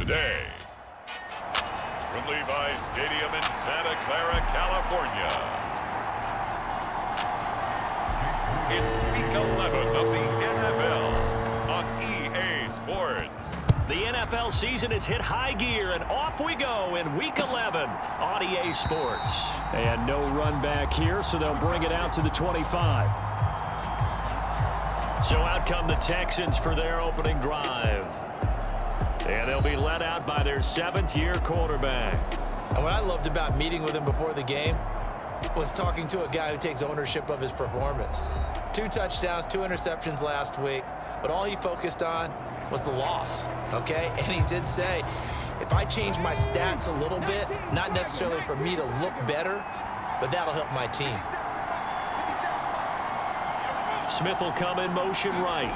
today. From Levi's Stadium in Santa Clara, California, it's Week 11 of the NFL on EA Sports. The NFL season has hit high gear, and off we go in Week 11 on EA Sports. And no run back here, so they'll bring it out to the 25. So out come the Texans for their opening drive. And they'll be led out by their 7th-year quarterback. And what I loved about meeting with him before the game was talking to a guy who takes ownership of his performance. 2 touchdowns, 2 interceptions last week, but all he focused on was the loss, okay? And he did say, if I change my stats a little bit, not necessarily for me to look better, but that'll help my team. Smith will come in motion right.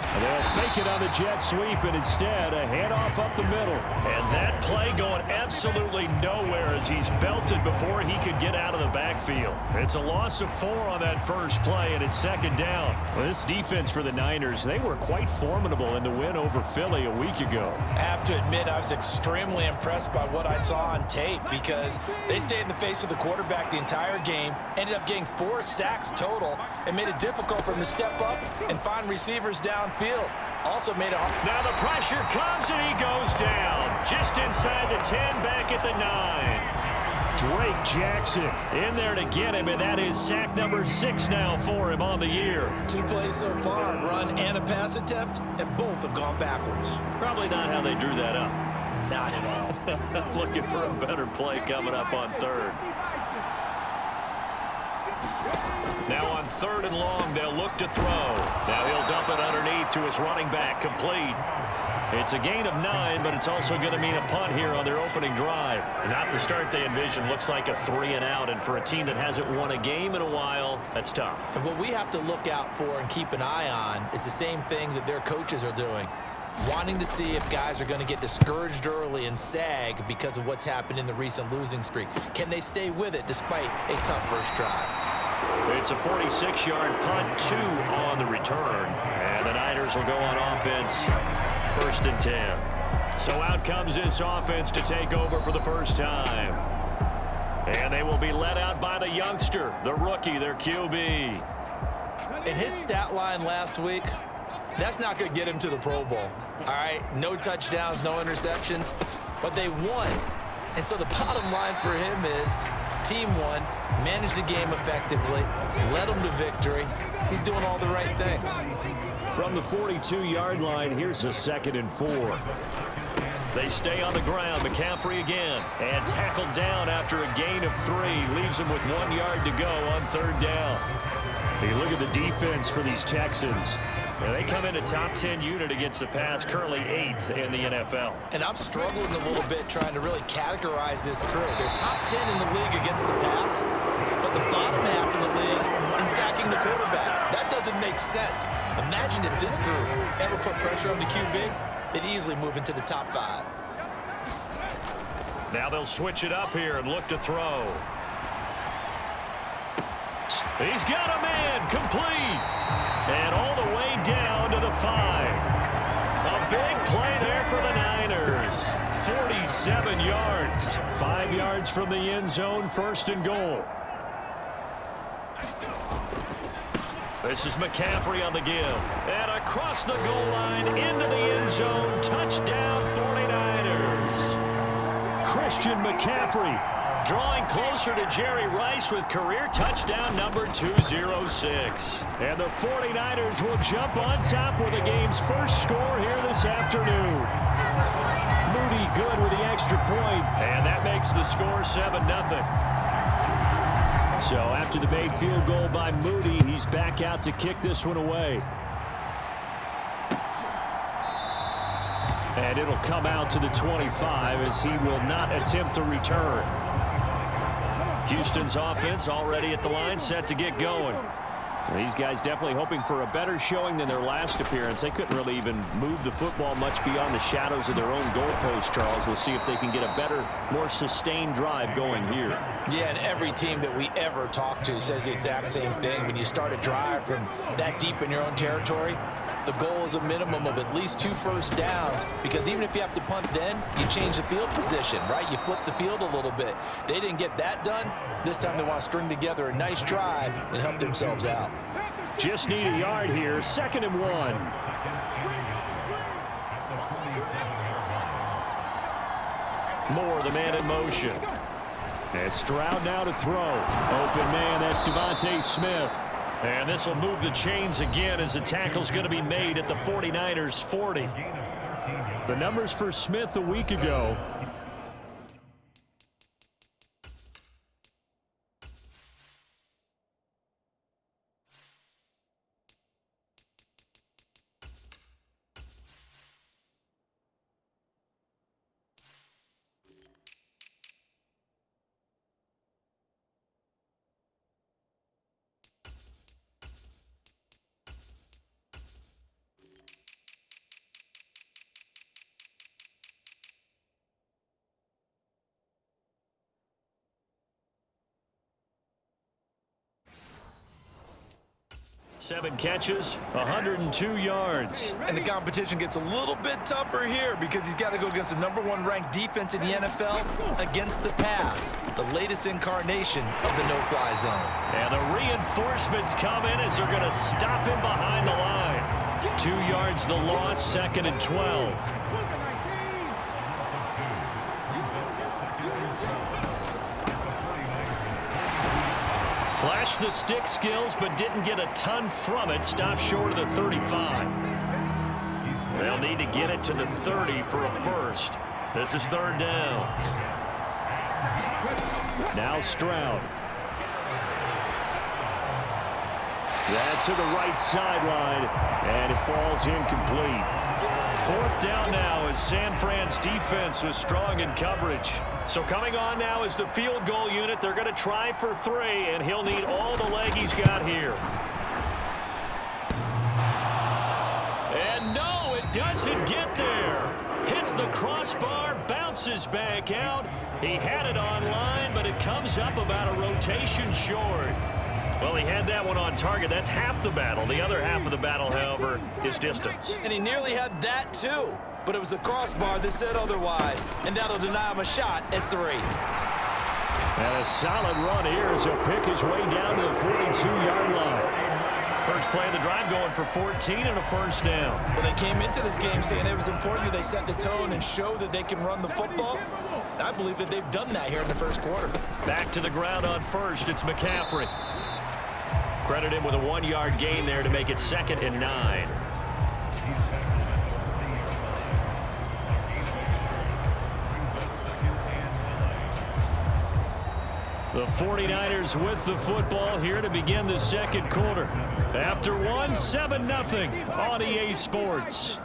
And they'll fake it on the jet sweep, and instead a handoff up the middle. And that play going absolutely nowhere as he's belted before he could get out of the backfield. It's a loss of 4 on that first play, and it's 2nd down. Well, this defense for the Niners, they were quite formidable in the win over Philly a week ago. I have to admit, I was extremely impressed by what I saw on tape because they stayed in the face of the quarterback the entire game, ended up getting 4 sacks total, and made it difficult for him to step up and find receivers downfield. Also made it hard. Now the pressure comes and he goes down. Just inside the 10, back at the 9. Drake Jackson in there to get him, and that is sack number 6 now for him on the year. 2 plays so far, run and a pass attempt, and both have gone backwards. Probably not how they drew that up. Not at all. Looking for a better play coming up on 3rd. Now on 3rd and long, they'll look to throw. Now he'll dump it underneath to his running back, complete. It's a gain of 9, but it's also going to mean a punt here on their opening drive. Not the start they envision. Looks like a 3-and-out, and for a team that hasn't won a game in a while, that's tough. And what we have to look out for and keep an eye on is the same thing that their coaches are doing. Wanting to see if guys are going to get discouraged early and sag because of what's happened in the recent losing streak. Can they stay with it despite a tough first drive? It's a 46-yard punt, 2 on the return. And the Niners will go on offense, 1st and 10. So out comes this offense to take over for the first time. And they will be led out by the youngster, the rookie, their QB. In his stat line last week, that's not going to get him to the Pro Bowl. All right, no touchdowns, no interceptions, but they won. And so the bottom line for him is team won, managed the game effectively, led them to victory. He's doing all the right things. From the 42-yard line, here's a 2nd and 4. They stay on the ground. McCaffrey again. And tackled down after a gain of 3. Leaves him with 1 yard to go on 3rd down. Hey, look at the defense for these Texans. They come in a top 10 unit against the pass, currently 8th in the NFL. And I'm struggling a little bit trying to really categorize this crew. They're top 10 in the league against the pass, but the bottom half of the league in sacking the quarterback. That doesn't make sense. Imagine if this group ever put pressure on the QB, they'd easily move into the top 5. Now they'll switch it up here and look to throw. He's got him in, complete. And all the way down to the 5. A big play there for the Niners. 47 yards. 5 yards from the end zone, 1st and goal. This is McCaffrey on the give. And across the goal line into the end zone. Touchdown 49ers. Christian McCaffrey drawing closer to Jerry Rice with career touchdown number 206. And the 49ers will jump on top with the game's first score here this afternoon. Moody good with the extra point. And that makes the score 7-0. So after the made field goal by Moody, he's back out to kick this one away. And it'll come out to the 25 as he will not attempt a return. Houston's offense already at the line, set to get going. These guys definitely hoping for a better showing than their last appearance. They couldn't really even move the football much beyond the shadows of their own goalpost, Charles. We'll see if they can get a better, more sustained drive going here. Yeah, and every team that we ever talk to says the exact same thing. When you start a drive from that deep in your own territory, the goal is a minimum of at least 2 first downs, because even if you have to punt then, you change the field position, right? You flip the field a little bit. They didn't get that done. This time they want to string together a nice drive and help themselves out. Just need a yard here. 2nd and 1. Moore, the man in motion. And Stroud now to throw. Open man, that's Devontae Smith. And this will move the chains again as the tackle's going to be made at the 49ers 40. The numbers for Smith a week ago. Seven catches, 102 yards. And the competition gets a little bit tougher here because he's got to go against the #1 ranked defense in the NFL against the pass, the latest incarnation of the no-fly zone. And the reinforcements come in as they're going to stop him behind the line. 2 yards the loss, 2nd and 12. Flashed the stick skills, but didn't get a ton from it. Stopped short of the 35. They'll need to get it to the 30 for a first. This is 3rd down. Now Stroud. That to the right sideline, and it falls incomplete. 4th down now as San Fran's defense was strong in coverage. So coming on now is the field goal unit. They're going to try for 3, and he'll need all the leg he's got here. And no, it doesn't get there. Hits the crossbar, bounces back out. He had it on line, but it comes up about a rotation short. Well, he had that one on target. That's half the battle. The other half of the battle, however, is distance. And he nearly had that too. But it was the crossbar that said otherwise, and that'll deny him a shot at 3. And a solid run here as he'll pick his way down to the 42-yard line. First play of the drive going for 14 and a first down. Well, they came into this game saying it was important that they set the tone and show that they can run the football. And I believe that they've done that here in the first quarter. Back to the ground on first, it's McCaffrey. Credit him with a 1-yard gain there to make it 2nd and 9. The 49ers with the football here to begin the 2nd quarter. After 1, 7-0 on EA Sports.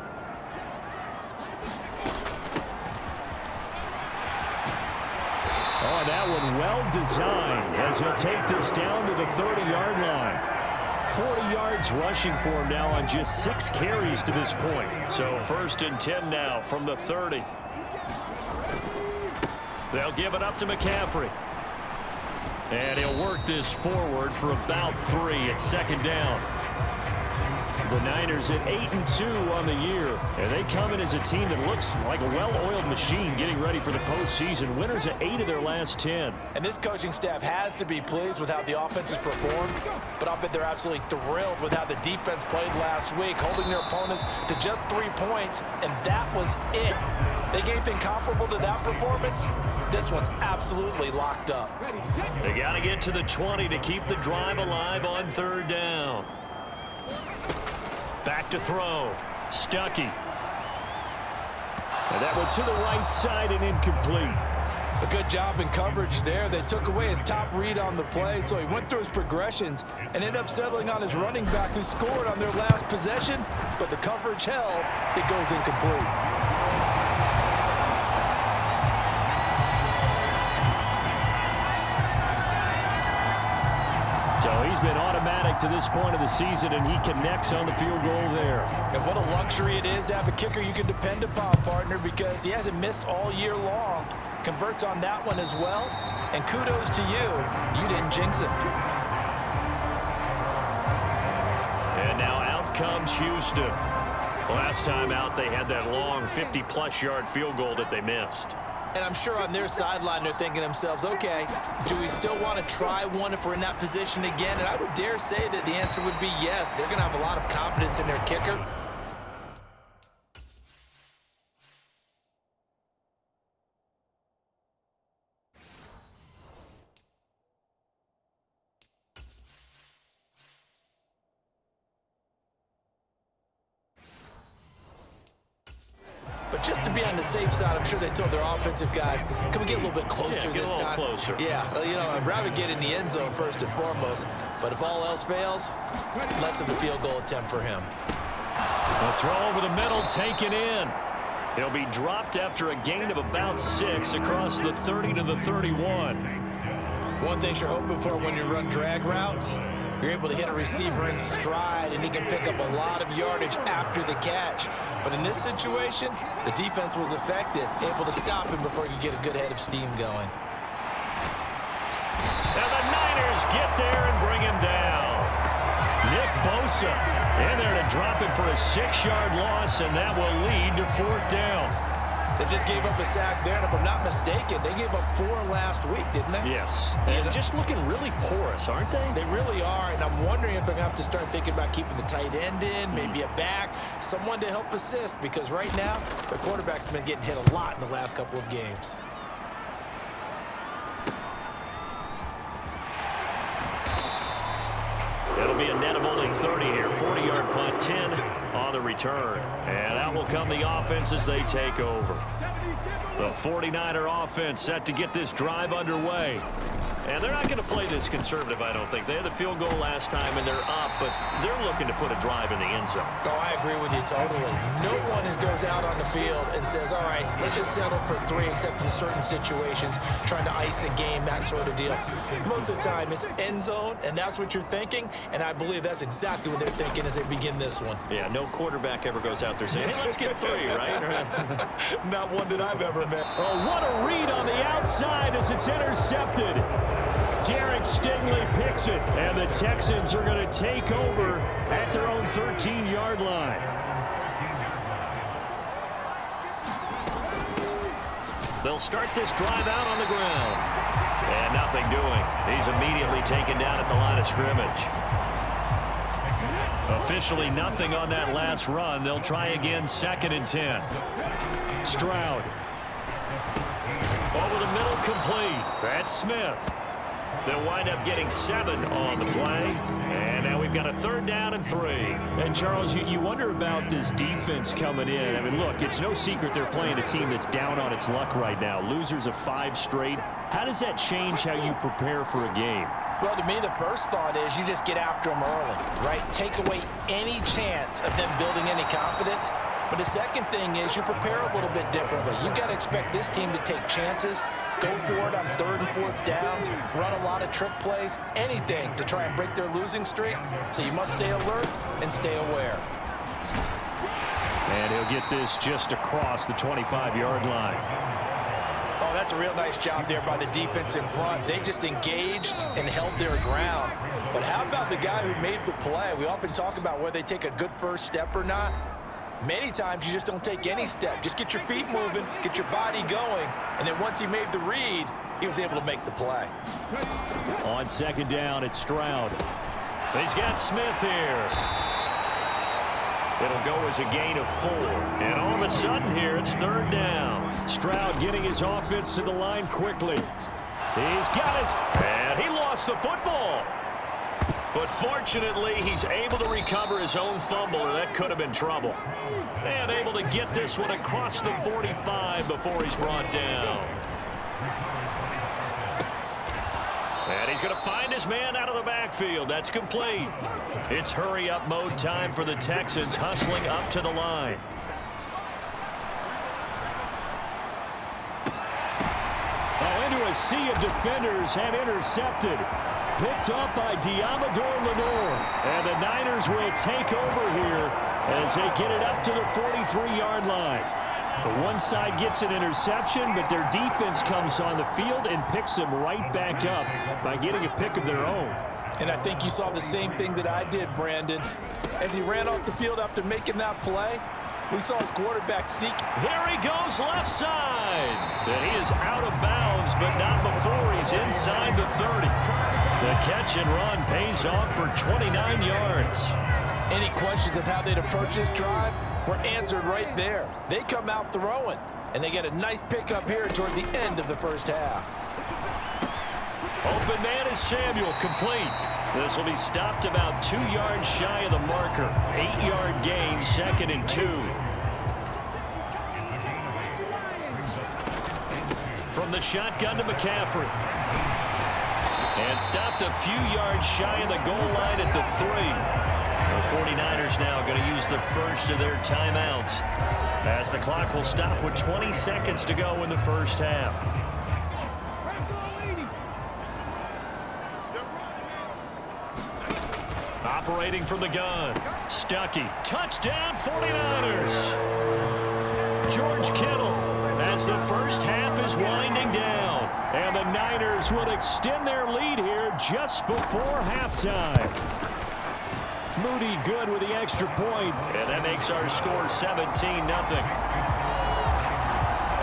Oh, that one well designed as he'll take this down to the 30-yard line. 40 yards rushing for him now on just 6 carries to this point. So 1st and 10 now from the 30. They'll give it up to McCaffrey. And he'll work this forward for about 3 at 2nd down. The Niners at 8-2 on the year. And they come in as a team that looks like a well-oiled machine getting ready for the postseason. Winners at 8 of their last 10. And this coaching staff has to be pleased with how the offense has performed. But I'll bet they're absolutely thrilled with how the defense played last week, holding their opponents to just 3 points. And that was it. They get anything comparable to that performance, this one's absolutely locked up. They got to get to the 20 to keep the drive alive on 3rd down. Back to throw. Stuckey. And that one to the right side and incomplete. A good job in coverage there. They took away his top read on the play, so he went through his progressions and ended up settling on his running back who scored on their last possession, but the coverage held. It goes incomplete. Well, he's been automatic to this point of the season, and he connects on the field goal there. And what a luxury it is to have a kicker you can depend upon, partner, because he hasn't missed all year long. Converts on that one as well. And kudos to you. You didn't jinx it. And now out comes Houston. Last time out, they had that long 50-plus yard field goal that they missed. And I'm sure on their sideline they're thinking to themselves, okay, do we still want to try one if we're in that position again? And I would dare say that the answer would be yes. They're going to have a lot of confidence in their kicker. But just to be on the safe side, I'm sure they told their offensive guys, can we get a little bit closer this time? Closer. Yeah, well, you know, I'd rather get in the end zone first and foremost. But if all else fails, less of a field goal attempt for him. A throw over the middle, taken in. He'll be dropped after a gain of about 6 across the 30 to the 31. One thing you're hoping for when you run drag routes, you're able to hit a receiver in stride, and he can pick up a lot of yardage after the catch. But in this situation, the defense was effective, able to stop him before you get a good head of steam going. And the Niners get there and bring him down. Nick Bosa in there to drop him for a 6-yard loss, and that will lead to 4th down. They just gave up a sack there, and if I'm not mistaken, they gave up 4 last week, didn't they? Yes. And just looking really porous, aren't they? They really are, and I'm wondering if they're going to have to start thinking about keeping the tight end in, maybe a back, someone to help assist, because right now, the quarterback's been getting hit a lot in the last couple of games. It'll be a net of only 30 here. 40-yard punt, 10 on the return. And out will come the offense as they take over. The 49er offense set to get this drive underway. And they're not going to play this conservative, I don't think. They had the field goal last time, and they're up, but they're looking to put a drive in the end zone. Oh, I agree with you totally. No one goes out on the field and says, all right, let's just settle for 3, except in certain situations, trying to ice a game, that sort of deal. Most of the time, it's end zone, and that's what you're thinking, and I believe that's exactly what they're thinking as they begin this one. Yeah, no quarterback ever goes out there saying, hey, let's get 3, right? Not one that I've ever met. Oh, what a read on the outside as it's intercepted. Derek Stingley picks it, and the Texans are going to take over at their own 13-yard line. They'll start this drive out on the ground. And nothing doing. He's immediately taken down at the line of scrimmage. Officially nothing on that last run. They'll try again, 2nd and 10. Stroud. Over the middle, complete. That's Smith. They'll wind up getting 7 on the play. And now we've got a 3rd down and 3. And, Charles, you wonder about this defense coming in. I mean, look, it's no secret they're playing a team that's down on its luck right now. Losers of 5 straight. How does that change how you prepare for a game? Well, to me, the first thought is you just get after them early, right? Take away any chance of them building any confidence. But the second thing is you prepare a little bit differently. You've got to expect this team to take chances, go for it on 3rd and 4th downs, run a lot of trick plays, anything to try and break their losing streak. So you must stay alert and stay aware. And he'll get this just across the 25-yard line. Oh, that's a real nice job there by the defense in front. They just engaged and held their ground. But how about the guy who made the play? We often talk about whether they take a good first step or not. Many times you just don't take any step. Just get your feet moving, get your body going, and then once he made the read, he was able to make the play. On 2nd down, it's Stroud. He's got Smith here. It'll go as a gain of 4. And all of a sudden here, it's 3rd down. Stroud getting his offense to the line quickly. He's got his, and he lost the football. But fortunately, he's able to recover his own fumble, or that could have been trouble. And able to get this one across the 45 before he's brought down. And he's going to find his man out of the backfield. That's complete. It's hurry-up mode time for the Texans, hustling up to the line. Oh, into a sea of defenders and intercepted. Picked up by Diamador Lenore. And the Niners will take over here as they get it up to the 43-yard line. The one side gets an interception, but their defense comes on the field and picks them right back up by getting a pick of their own. And I think you saw the same thing that I did, Brandon. As he ran off the field after making that play, we saw his quarterback seek. There he goes, left side. And he is out of bounds, but not before he's inside the 30. The catch and run pays off for 29 yards. Any questions of how they'd approach this drive were answered right there. They come out throwing, and they get a nice pickup here toward the end of the first half. Open man is Samuel, complete. This will be stopped about 2 yards shy of the marker. 8-yard gain, 2nd and 2. From the shotgun to McCaffrey. And stopped a few yards shy of the goal line at the 3. The 49ers now going to use the first of their timeouts as the clock will stop with 20 seconds to go in the first half. Operating from the gun, Stuckey, touchdown 49ers. George Kittle as the first half is winding down. And the Niners will extend their lead here just before halftime. Moody good with the extra point, and that makes our score 17-0.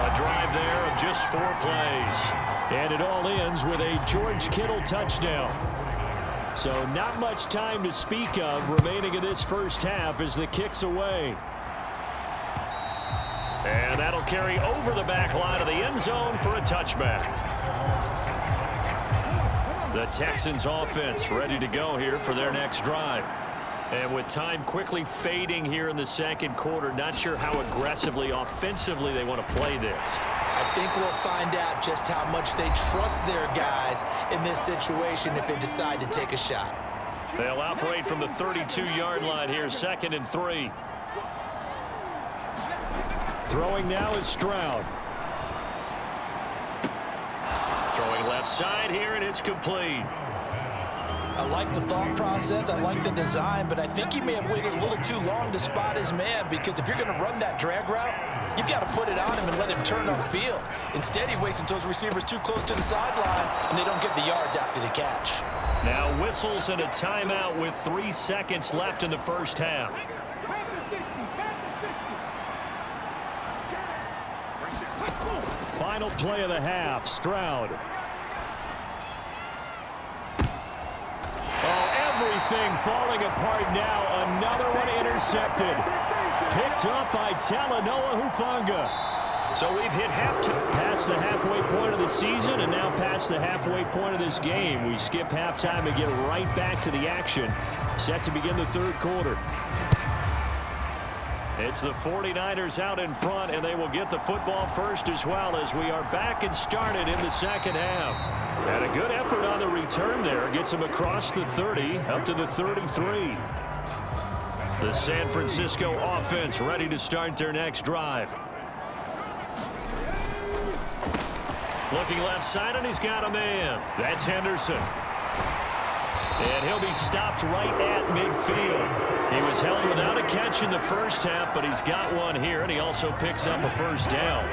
A drive there of just 4 plays. And it all ends with a George Kittle touchdown. So not much time to speak of remaining in this first half as the kick's away. And that'll carry over the back line of the end zone for a touchback. The Texans offense ready to go here for their next drive. And with time quickly fading here in the second quarter, not sure how aggressively, offensively they want to play this. I think we'll find out just how much they trust their guys in this situation if they decide to take a shot. They'll operate from the 32-yard line here, 2nd and 3. Throwing now is Stroud. Throwing left side here, and it's complete. I like the thought process. I like the design, but I think he may have waited a little too long to spot his man, because if you're going to run that drag route, you've got to put it on him and let him turn upfield. Instead, he waits until his receiver's too close to the sideline, and they don't get the yards after the catch. Now whistles and a timeout with 3 seconds left in the first half. Final play of the half, Stroud. Everything falling apart now. Another one intercepted. Picked up by Talanoa Hufanga. So we've hit past the halfway point of the season and now past the halfway point of this game. We skip halftime and get right back to the action. Set to begin the third quarter. It's the 49ers out in front, and they will get the football first as well as we are back and started in the second half. And a good effort on the return there. Gets them across the 30, up to the 33. The San Francisco offense ready to start their next drive. Looking left side, and he's got a man. That's Henderson. And he'll be stopped right at midfield. He was held without a catch in the first half, but he's got one here, and he also picks up a first down.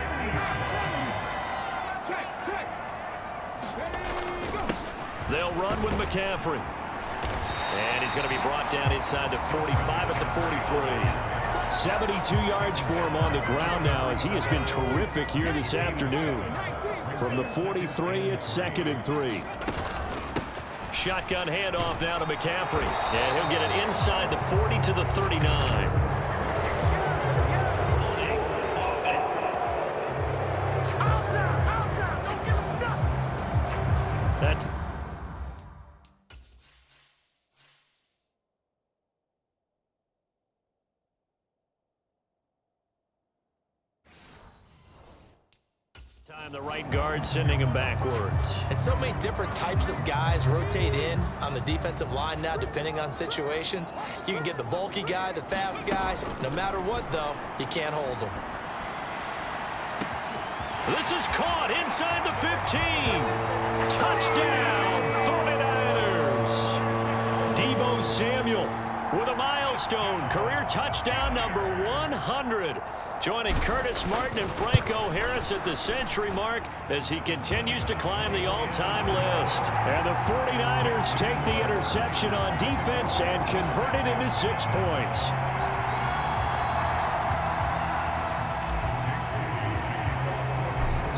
They'll run with McCaffrey. And he's going to be brought down inside the 45 at the 43. 72 yards for him on the ground now, as he has been terrific here this afternoon. From the 43, it's 2nd and 3. Shotgun handoff now to McCaffrey. And he'll get it inside the 40 to the 39. That's time the right guard sending him backwards. And so many different types of guys rotate in on the defensive line now, depending on situations. You can get the bulky guy, the fast guy. No matter what, though, you can't hold them. This is caught inside the 15. Touchdown, 49ers. Deebo Samuel with a milestone career touchdown number 100. Joining Curtis Martin and Franco Harris at the century mark as he continues to climb the all-time list. And the 49ers take the interception on defense and convert it into 6 points.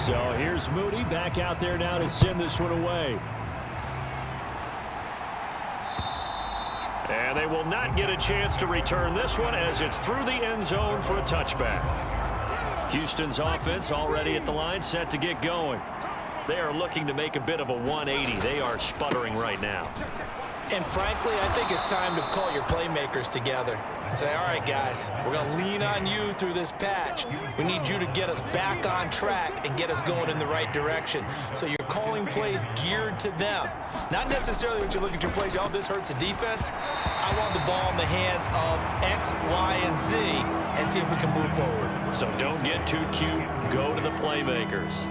So here's Moody back out there now to send this one away. And they will not get a chance to return this one as it's through the end zone for a touchback. Houston's offense already at the line, set to get going. They are looking to make a bit of a 180. They are sputtering right now. And frankly, I think it's time to call your playmakers together and say, all right, guys, we're going to lean on you through this patch. We need you to get us back on track and get us going in the right direction. So you're calling plays geared to them. Not necessarily when you look at your plays, oh, this hurts the defense. I want the ball in the hands of X, Y, and Z and see if we can move forward. So don't get too cute. Go to the playmakers.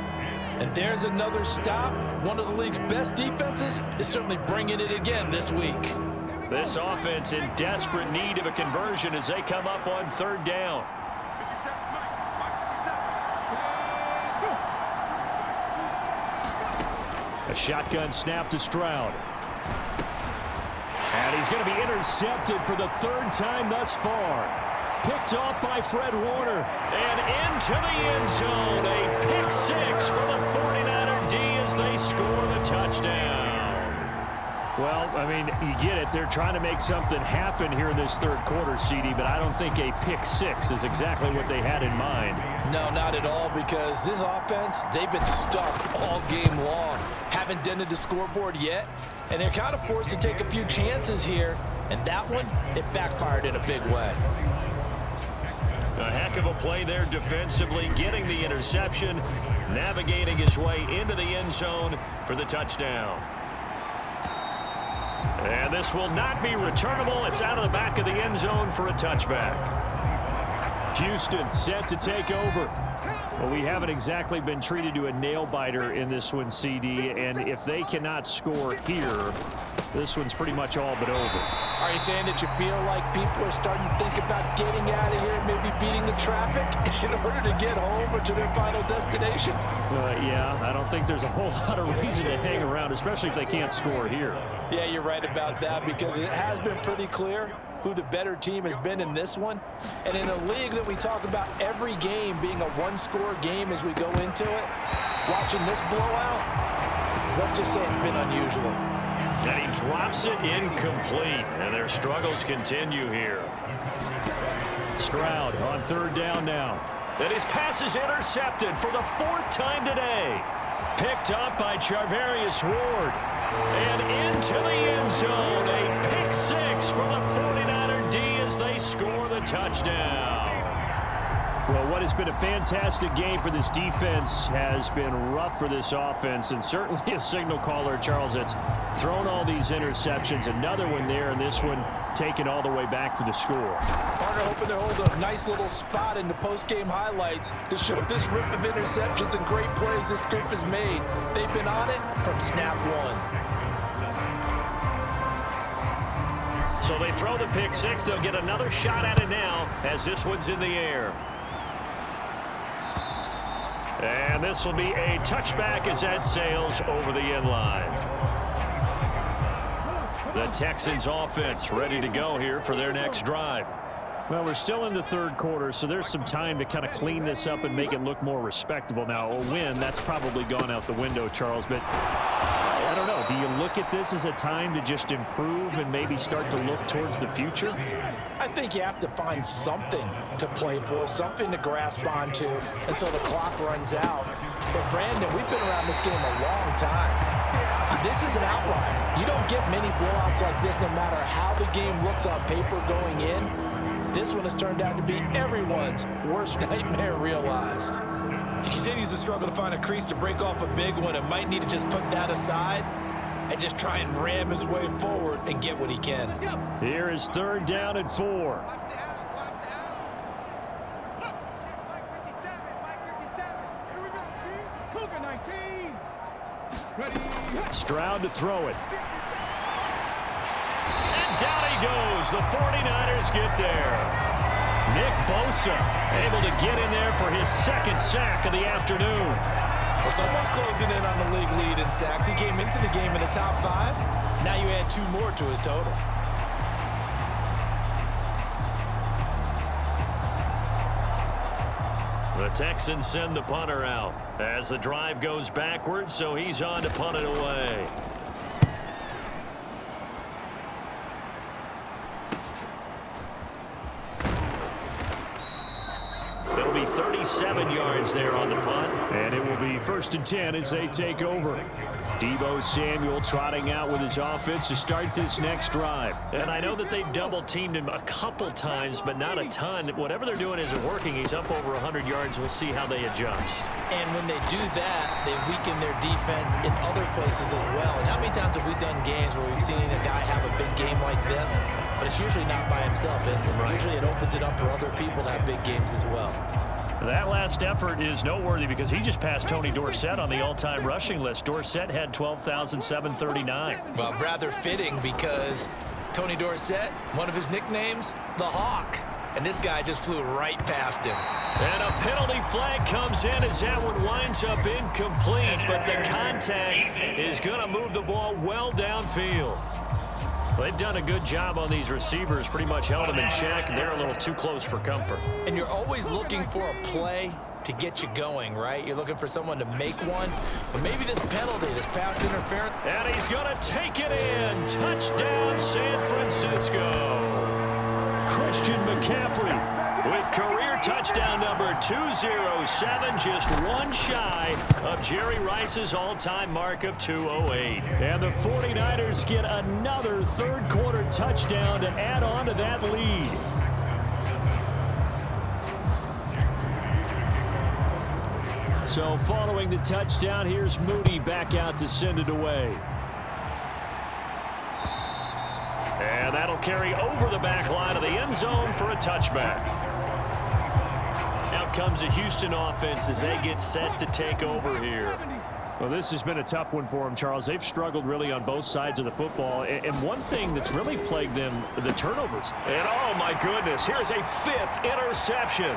And there's another stop. One of the league's best defenses is certainly bringing it again this week. This offense in desperate need of a conversion as they come up on 3rd down. A shotgun snap to Stroud. And he's going to be intercepted for the 3rd time thus far. Picked off by Fred Warner. And into the end zone. A pick 6 for the 49er D as they score the touchdown. Well, I mean, you get it. They're trying to make something happen here in this 3rd quarter, CD, but I don't think a pick 6 is exactly what they had in mind. No, not at all, because this offense, they've been stuck all game long. Haven't dented the scoreboard yet, and they're kind of forced to take a few chances here. And that one, it backfired in a big way. A heck of a play there defensively, getting the interception, navigating his way into the end zone for the touchdown. And this will not be returnable. It's out of the back of the end zone for a touchback. Houston set to take over. Well, we haven't exactly been treated to a nail-biter in this one, CD, and if they cannot score here, this one's pretty much all but over. Are you saying that you feel like people are starting to think about getting out of here and maybe beating the traffic in order to get home or to their final destination? Yeah, I don't think there's a whole lot of reason to hang around, especially if they can't score here. Yeah, you're right about that, because it has been pretty clear who the better team has been in this one. And in a league that we talk about every game being a one-score game as we go into it, watching this blowout, let's just say it's been unusual. And he drops it incomplete, and their struggles continue here. Stroud on 3rd down now. And his pass is intercepted for the 4th time today. Picked up by Charvarius Ward. And into the end zone, a pick 6 for the 49er D as they score the touchdown. Well, what has been a fantastic game for this defense has been rough for this offense, and certainly a signal caller, Charles, that's thrown all these interceptions. Another one there, and this one taken all the way back for the score. Partner hoping to hold a nice little spot in the post-game highlights to show this rip of interceptions and great plays this group has made. They've been on it from snap one. So they throw the pick 6. They'll get another shot at it now as this one's in the air. And this will be a touchback as that sails over the end line. The Texans offense ready to go here for their next drive. Well, we're still in the 3rd quarter, so there's some time to kind of clean this up and make it look more respectable. Now, a win, that's probably gone out the window, Charles, but I don't know. Do you look at this as a time to just improve and maybe start to look towards the future? I think you have to find something to play for, something to grasp onto until the clock runs out. But, Brandon, we've been around this game a long time. This is an outlier. You don't get many blowouts like this no matter how the game looks on paper going in. This one has turned out to be everyone's worst nightmare realized. He continues to struggle to find a crease to break off a big one and might need to just put that aside and just try and ram his way forward and get what he can. Here is 3rd down and 4. Stroud to throw it. And down he goes. The 49ers get there. Nick Bosa able to get in there for his second sack of the afternoon. Well, someone's closing in on the league lead in sacks. He came into the game in the top 5. Now you add 2 more to his total. The Texans send the punter out as the drive goes backwards, so he's on to punt it away. It'll be 37 yards there on the punt. And it will be 1st and 10 as they take over. Deebo Samuel trotting out with his offense to start this next drive. And I know that they've double-teamed him a couple times, but not a ton. Whatever they're doing isn't working. He's up over 100 yards. We'll see how they adjust. And when they do that, they weaken their defense in other places as well. And how many times have we done games where we've seen a guy have a big game like this, but it's usually not by himself, is it? Right. Usually it opens it up for other people to have big games as well. That last effort is noteworthy because he just passed Tony Dorsett on the all-time rushing list. Dorsett had 12,739. Well, rather fitting because Tony Dorsett, one of his nicknames, the Hawk. And this guy just flew right past him. And a penalty flag comes in as that one winds up incomplete, but the contact is going to move the ball well downfield. They've done a good job on these receivers, pretty much held them in check. They're a little too close for comfort. And you're always looking for a play to get you going, right? You're looking for someone to make one. But maybe this penalty, this pass interference. And he's going to take it in. Touchdown, San Francisco. Christian McCaffrey with career touchdown number 207, just one shy of Jerry Rice's all-time mark of 208. And the 49ers get another third-quarter touchdown to add on to that lead. So following the touchdown, here's Moody back out to send it away. And that'll carry over the back line of the end zone for a touchback. Out comes the Houston offense as they get set to take over here. Well, this has been a tough one for them, Charles. They've struggled really on both sides of the football. And one thing that's really plagued them, the turnovers. And oh my goodness, here's a 5th interception.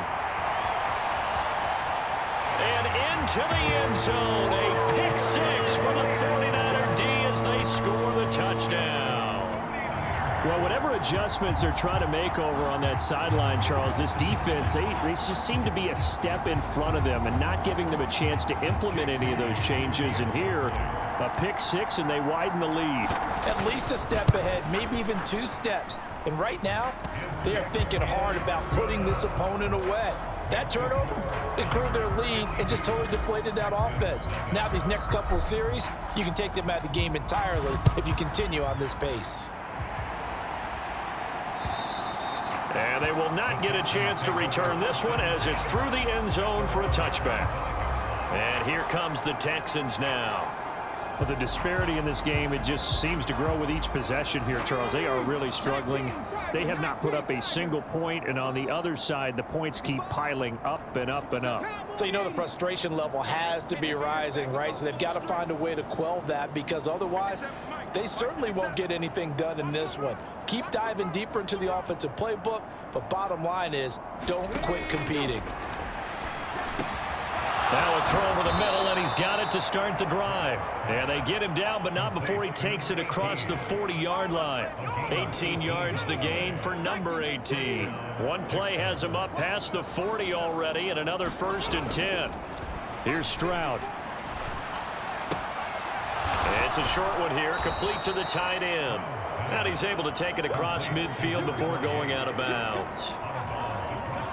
And into the end zone, a pick 6 for the 49er D as they score the touchdown. Well, whatever adjustments they're trying to make over on that sideline, Charles, this defense, they just seem to be a step in front of them and not giving them a chance to implement any of those changes. And here, a pick 6, and they widen the lead. At least a step ahead, maybe even 2 steps. And right now, they are thinking hard about putting this opponent away. That turnover, it grew their lead and just totally deflated that offense. Now these next couple of series, you can take them out of the game entirely if you continue on this pace. And they will not get a chance to return this one as it's through the end zone for a touchback. And here comes the Texans now. Well, the disparity in this game, it just seems to grow with each possession here, Charles. They are really struggling. They have not put up a single point, and on the other side, the points keep piling up and up and up. So you know the frustration level has to be rising, right? So they've got to find a way to quell that because otherwise they certainly won't get anything done in this one. Keep diving deeper into the offensive playbook, but bottom line is don't quit competing. Now a throw over the middle, and he's got it to start the drive. And they get him down, but not before he takes it across the 40-yard line. 18 yards the gain for number 18. One play has him up past the 40 already, and another 1st and 10. Here's Stroud. It's a short one here, complete to the tight end. And he's able to take it across midfield before going out of bounds.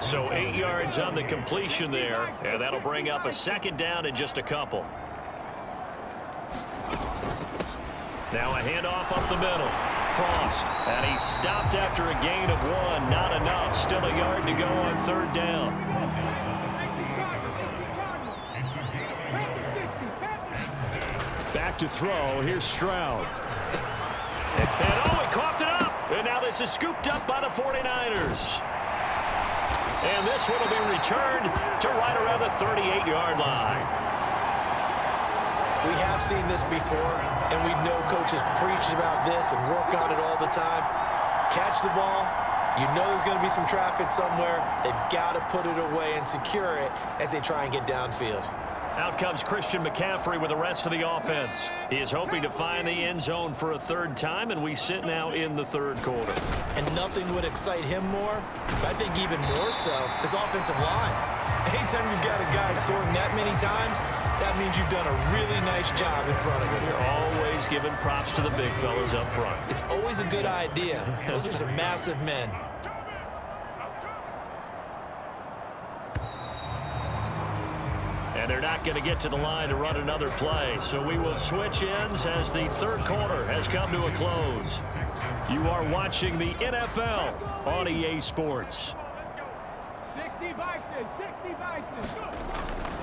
So 8 yards on the completion there, and that'll bring up a 2nd down in just a couple. Now a handoff up the middle. Frost, and he's stopped after a gain of 1. Not enough. Still a yard to go on 3rd down. Back to throw. Here's Stroud. And oh, he coughed it up. And now this is scooped up by the 49ers. And this one will be returned to right around the 38-yard line. We have seen this before, and we know coaches preach about this and work on it all the time. Catch the ball. You know there's going to be some traffic somewhere. They've got to put it away and secure it as they try and get downfield. Out comes Christian McCaffrey with the rest of the offense. He is hoping to find the end zone for a third time, and we sit now in the third quarter. And nothing would excite him more, but I think even more so, his offensive line. Anytime you've got a guy scoring that many times, that means you've done a really nice job in front of him. You're always giving props to the big fellas up front. It's always a good idea. Those are some massive men. And they're not going to get to the line to run another play. So we will switch ends as the third quarter has come to a close. You are watching the NFL on EA Sports. 60 Bison.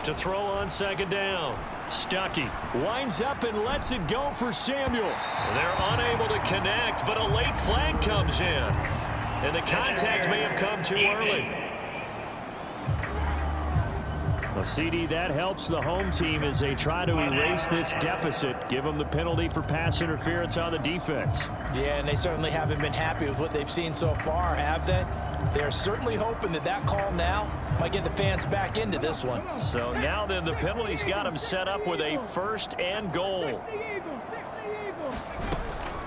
To throw on second down. Stuckey winds up and lets it go for Samuel. They're unable to connect, but a late flag comes in. And the contact may have come too early. Well, CD, that helps the home team as they try to erase this deficit. Give them the penalty for pass interference on the defense. Yeah, and they certainly haven't been happy with what they've seen so far, have they? They're certainly hoping that that call now might get the fans back into this one. So now then the penalty's got him set up with a first and goal.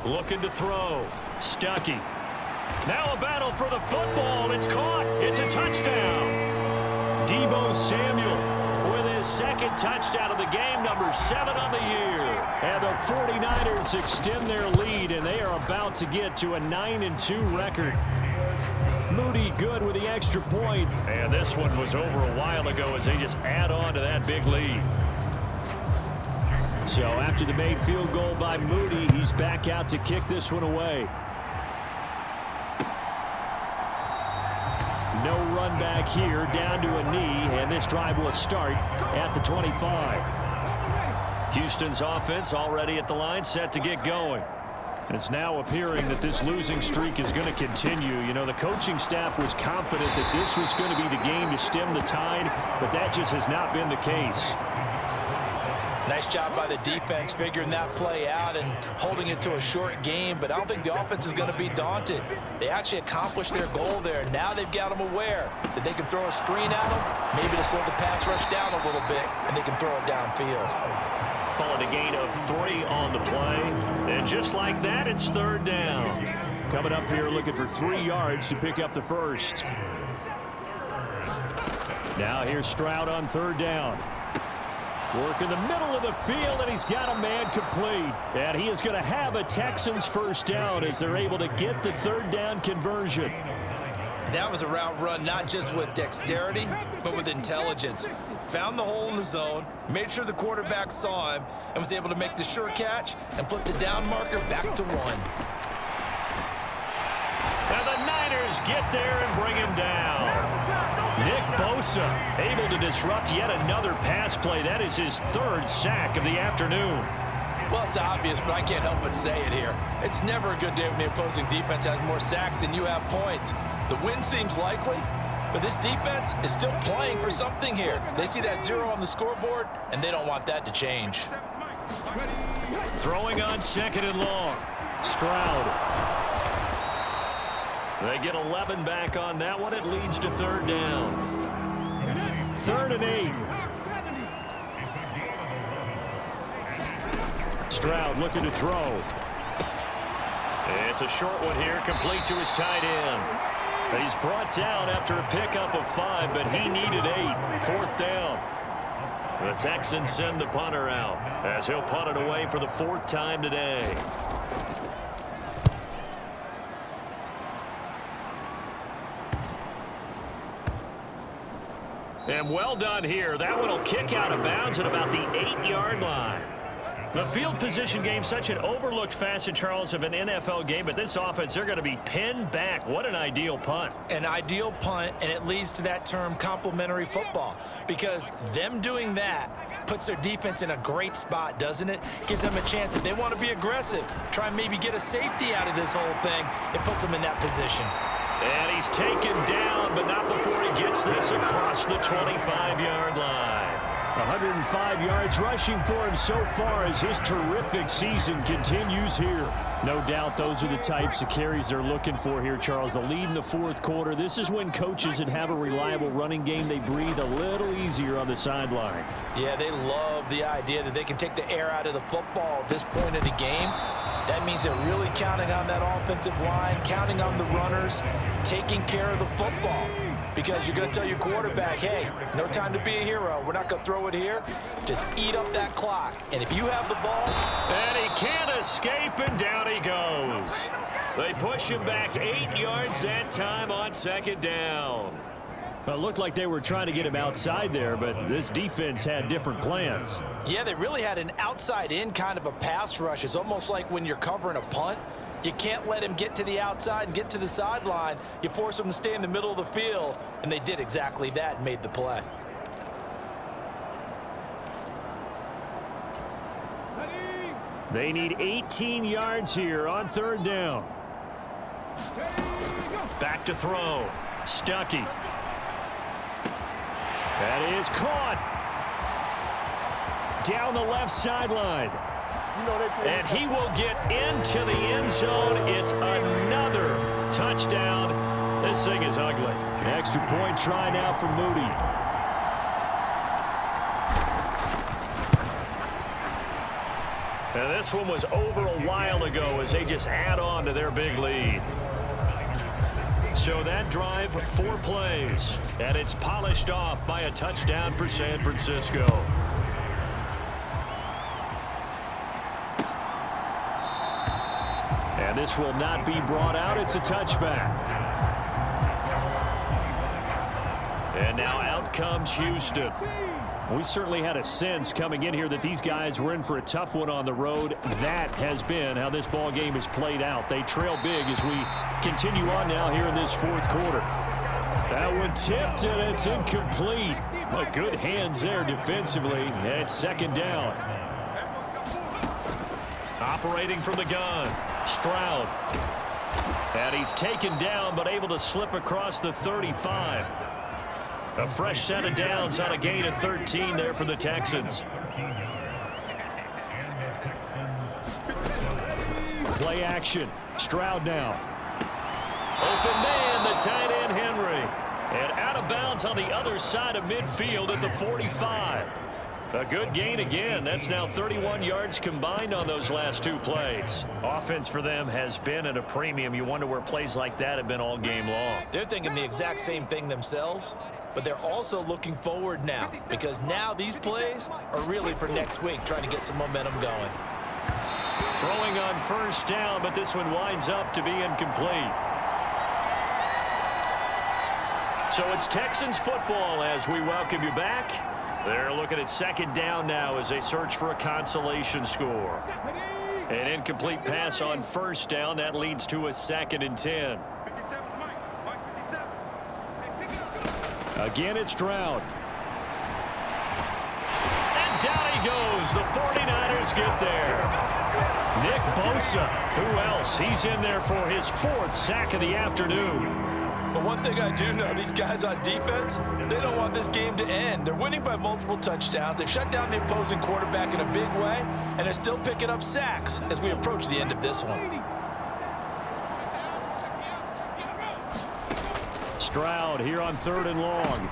Looking to throw. Stuckey. Now a battle for the football. It's caught. It's a touchdown. Deebo Samuel with his second touchdown of the game, number 7 on the year. And the 49ers extend their lead, and they are about to get to a 9-2 record. Moody good with the extra point. And this one was over a while ago as they just add on to that big lead. So after the made field goal by Moody, he's back out to kick this one away. No run back here, down to a knee, and this drive will start at the 25. Houston's offense already at the line, set to get going. It's now appearing that this losing streak is going to continue. You know, the coaching staff was confident that this was going to be the game to stem the tide, but that just has not been the case. Nice job by the defense figuring that play out and holding it to a short game, but I don't think the offense is going to be daunted. They actually accomplished their goal there. Now they've got them aware that they can throw a screen at them, maybe to slow the pass rush down a little bit, and they can throw it downfield. Call it a gain of 3 on the play. And just like that, it's third down. Coming up here looking for 3 yards to pick up the first. Now here's Stroud on third down. Work in the middle of the field, and he's got a man complete. And he is going to have a Texans first down as they're able to get the third down conversion. That was a route run not just with dexterity, but with intelligence. Found the hole in the zone, made sure the quarterback saw him, and was able to make the sure catch and flip the down marker back to 1. And the Niners get there and bring him down. Nick Bosa able to disrupt yet another pass play. That is his 3rd sack of the afternoon. Well, it's obvious, but I can't help but say it here. It's never a good day when the opposing defense has more sacks than you have points. The win seems likely, but this defense is still playing for something here. They see that 0 on the scoreboard, and they don't want that to change. Throwing on second and long. Stroud. They get 11 back on that one. It leads to third down. 3rd and 8. Stroud looking to throw. It's a short one here, complete to his tight end. He's brought down after a pickup of 5, but he needed 8. 4th down. The Texans send the punter out as he'll punt it away for the 4th time today. And well done here. That one will kick out of bounds at about the 8-yard line. The field position game, such an overlooked facet, Charles, of an NFL game, but this offense, they're going to be pinned back. What an ideal punt. An ideal punt, and it leads to that term complementary football, because them doing that puts their defense in a great spot, doesn't it? Gives them a chance, if they want to be aggressive, try and maybe get a safety out of this whole thing. It puts them in that position. And he's taken down, but not before he gets this across the 25-yard line. 105 yards rushing for him so far as his terrific season continues here. No doubt those are the types of carries they're looking for here, Charles. The lead in the fourth quarter. This is when coaches that have a reliable running game, they breathe a little easier on the sideline. Yeah, they love the idea that they can take the air out of the football at this point of the game. That means they're really counting on that offensive line, counting on the runners, taking care of the football. Because you're going to tell your quarterback, hey, no time to be a hero. We're not going to throw it here. Just eat up that clock. And if you have the ball... And he can't escape, and down he goes. They push him back 8 yards that time on second down. Well, it looked like they were trying to get him outside there, but this defense had different plans. Yeah, they really had an outside-in kind of a pass rush. It's almost like when you're covering a punt. You can't let him get to the outside and get to the sideline. You force him to stay in the middle of the field, and they did exactly that and made the play. They need 18 yards here on third down. Back to throw. Stuckey. That is caught. Down the left sideline. And he will get into the end zone. It's another touchdown. This thing is ugly. An extra point try now for Moody. And this one was over a while ago as they just add on to their big lead. So that drive, 4 plays, and it's polished off by a touchdown for San Francisco. And this will not be brought out. It's a touchback. And now out comes Houston. We certainly had a sense coming in here that these guys were in for a tough one on the road. That has been how this ball game has played out. They trail big as we continue on now here in this fourth quarter. That one tipped, and it's incomplete. But good hands there defensively at second down. Operating from the gun, Stroud. And he's taken down but able to slip across the 35. A fresh set of downs on a gain of 13 there for the Texans. Play action. Stroud now. Open man, the tight end Henry. And out of bounds on the other side of midfield at the 45. A good gain again. That's now 31 yards combined on those last 2 plays. Offense for them has been at a premium. You wonder where plays like that have been all game long. They're thinking the exact same thing themselves, but they're also looking forward now because now these plays are really for next week, trying to get some momentum going. Throwing on first down, but this one winds up to be incomplete. So it's Texans football as we welcome you back. They're looking at second down now as they search for a consolation score. An incomplete pass on first down. That leads to a 2nd and 10. Again, it's Stroud. And down he goes. The 49ers get there. Nick Bosa. Who else? He's in there for his 4th sack of the afternoon. But one thing I do know, these guys on defense, they don't want this game to end. They're winning by multiple touchdowns. They've shut down the opposing quarterback in a big way, and they're still picking up sacks as we approach the end of this one. Stroud here on 3rd and long.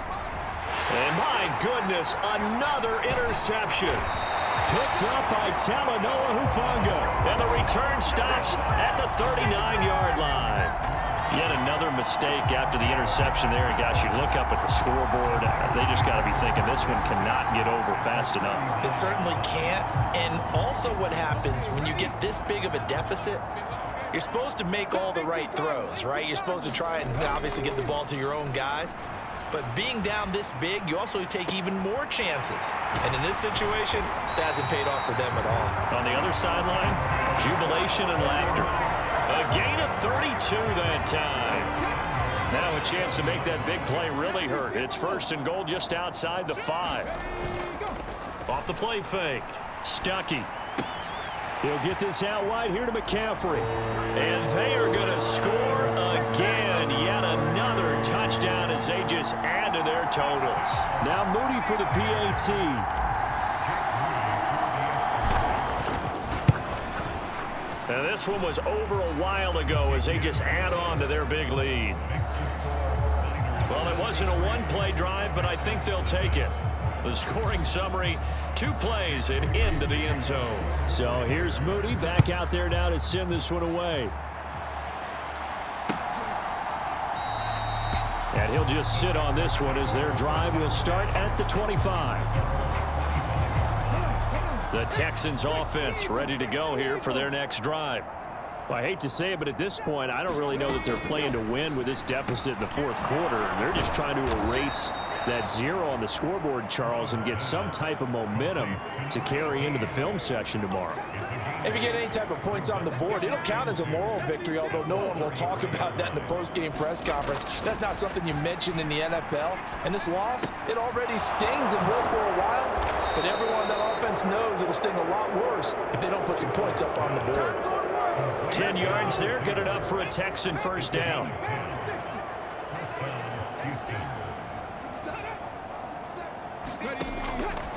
And my goodness, another interception. Picked up by Talanoa Hufanga. And the return stops at the 39-yard line. Yet another mistake after the interception there. And gosh, you look up at the scoreboard, they just got to be thinking this one cannot get over fast enough. It certainly can't. And also what happens when you get this big of a deficit, you're supposed to make all the right throws, right? You're supposed to try and obviously get the ball to your own guys. But being down this big, you also take even more chances. And in this situation, that hasn't paid off for them at all. On the other sideline, jubilation and laughter. A gain of 32 that time. Now a chance to make that big play really hurt. It's 1st and goal just outside the 5. Off the play fake. Stuckey. He'll get this out wide here to McCaffrey. And they are going to score again. Yet another touchdown as they just add to their totals. Now Moody for the PAT. And this one was over a while ago as they just add on to their big lead. Well, it wasn't a one-play drive, but I think they'll take it. The scoring summary, 2 plays and into the end zone. So here's Moody back out there now to send this one away. And he'll just sit on this one as their drive will start at the 25. The Texans offense ready to go here for their next drive. Well, I hate to say it, but at this point, I don't really know that they're playing to win with this deficit in the fourth quarter. They're just trying to erase that 0 on the scoreboard, Charles, and get some type of momentum to carry into the film session tomorrow. If you get any type of points on the board, it'll count as a moral victory, although no one will talk about that in the post-game press conference. That's not something you mention in the NFL. And this loss, it already stings and will for a while. But everyone on that offense knows it'll sting a lot worse if they don't put some points up on the board. 10 yards there, good enough for a Texan first down.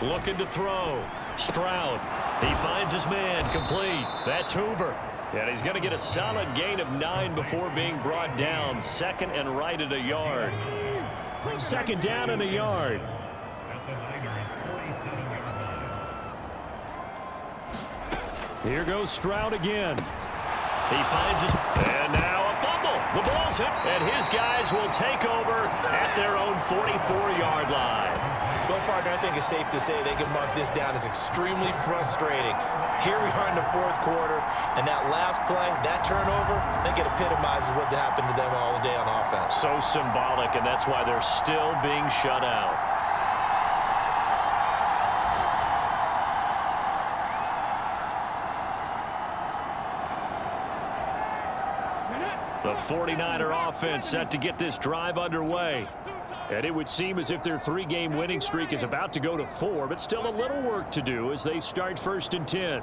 Looking to throw. Stroud. He finds his man. Complete. That's Hoover. And he's going to get a solid gain of 9 before being brought down. Second and right at a yard. Second down and a yard. Here goes Stroud again. He finds his... And now a fumble. The ball's hit. And his guys will take over at their own 44-yard line. Well, partner, I think it's safe to say they can mark this down as extremely frustrating. Here we are in the fourth quarter, and that last play, that turnover, I think it epitomizes what happened to them all day on offense. So symbolic, and that's why they're still being shut out. The 49er offense set to get this drive underway. And it would seem as if their 3-game winning streak is about to go to 4, but still a little work to do as they start 1st and 10.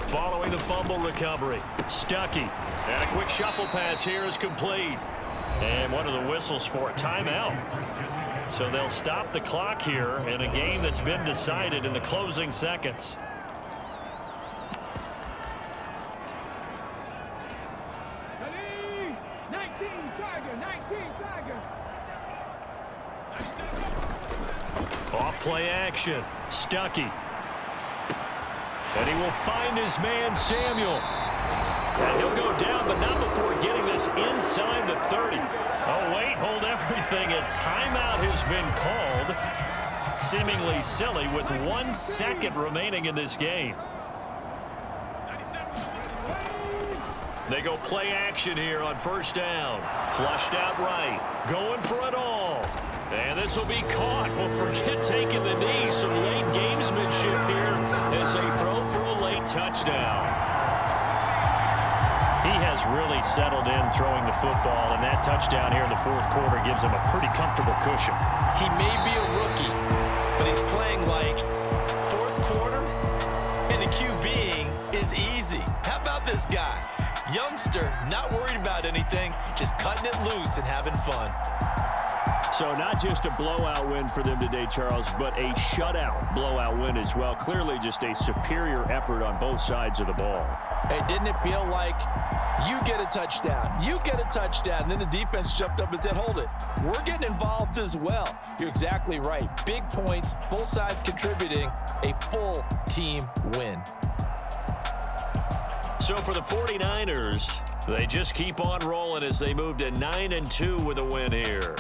Following the fumble recovery, Stuckey. And a quick shuffle pass here is complete. And one of the whistles for a timeout. So they'll stop the clock here in a game that's been decided in the closing seconds. Off-play action. Stuckey. And he will find his man, Samuel. And he'll go down, but not before getting this inside the 30. Oh, wait, hold everything. A timeout has been called. Seemingly silly with 1 second remaining in this game. They go play action here on first down. Flushed out right. Going for it all. And this will be caught. Well, forget taking the knee. Some late gamesmanship here as they throw for a late touchdown. He has really settled in throwing the football, and that touchdown here in the fourth quarter gives him a pretty comfortable cushion. He may be a rookie, but he's playing like fourth quarter, and the QBing is easy. How about this guy? Youngster, not worried about anything, just cutting it loose and having fun. So not just a blowout win for them today, Charles, but a shutout blowout win as well. Clearly just a superior effort on both sides of the ball. Hey, didn't it feel like you get a touchdown, you get a touchdown, and then the defense jumped up and said, hold it, we're getting involved as well. You're exactly right. Big points, both sides contributing, a full team win. So for the 49ers, they just keep on rolling as they move to 9-2 with a win here.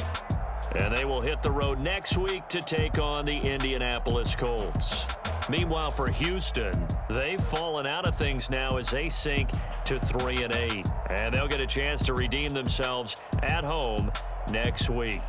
And they will hit the road next week to take on the Indianapolis Colts. Meanwhile, for Houston, they've fallen out of things now as they sink to 3-8. And they'll get a chance to redeem themselves at home next week.